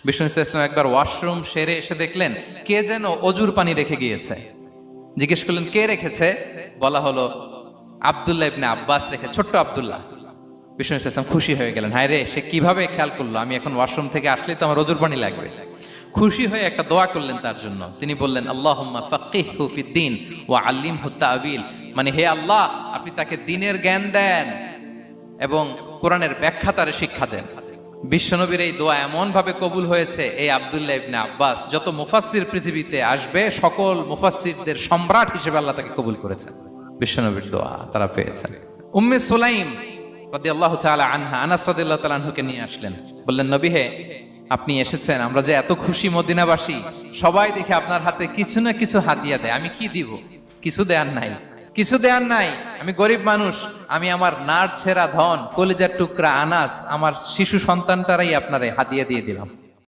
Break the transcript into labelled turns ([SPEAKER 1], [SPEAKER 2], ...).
[SPEAKER 1] বিষ্ণু ইসলাম একবার ওয়াশরুম সেরে এসে দেখলেন কে যেন অজুর পানি রেখে গিয়েছে। জিজ্ঞেস করলেন কে রেখেছে, বলা হলো আব্দুল্লাহ ইবনে আব্বাস রেখে, ছোট্ট আব্দুল্লাহ। বিষ্ণু ইসলাম খুশি হয়ে গেলেন, হায় রে, সে কিভাবে খেয়াল করলো, আমি এখন ওয়াশরুম থেকে আসলেই তো আমার অজুর পানি লাগবে। খুশি হয়ে একটা দোয়া করলেন তার জন্য। তিনি বললেন আল্লাহুম্মা ফাক্কিহহু ফিদ্দীন ওয়া আল্লিমহু তা'বীল, মানে হে আল্লাহ, আপনি তাকে দ্বীনের জ্ঞান দেন এবং কোরআনের ব্যাখ্যা তারে শিক্ষা দেন। বিশ্বনবীর এই দোয়া এমন ভাবে কবুল হয়েছে, এই আব্দুল্লাহ ইবনে আব্বাস যত মুফাসসির পৃথিবীতে আসবে সকল মুফাসসিরদের সম্রাট হিসেবে আল্লাহ তাকে কবুল করেছেন। বিশ্বনবীর দোয়া তারা পেয়েছেন। উম্মে সুলাইম রাদিয়াল্লাহু তাআলা আনহা আনাস রাদিয়াল্লাহু তাআলা আনহুকে নিয়ে আসলেন, বললেন নবী হে, আপনি এসেছেন, আমরা যে এত খুশি মদিনাবাসী, সবাই দেখে আপনার হাতে কিছু না কিছু হাদিয়া দেয়, আমি কি দিব? কিছু দেয়ার নাই, কিছু দেয়ার নাই, আমি গরিব মানুষ, আমি আমার নাড় ছেঁড়া ধন, কলিজার টুকরা আনাস, আমার শিশু সন্তানটারাই আপনারে হাদিয়া দিয়ে দিলাম।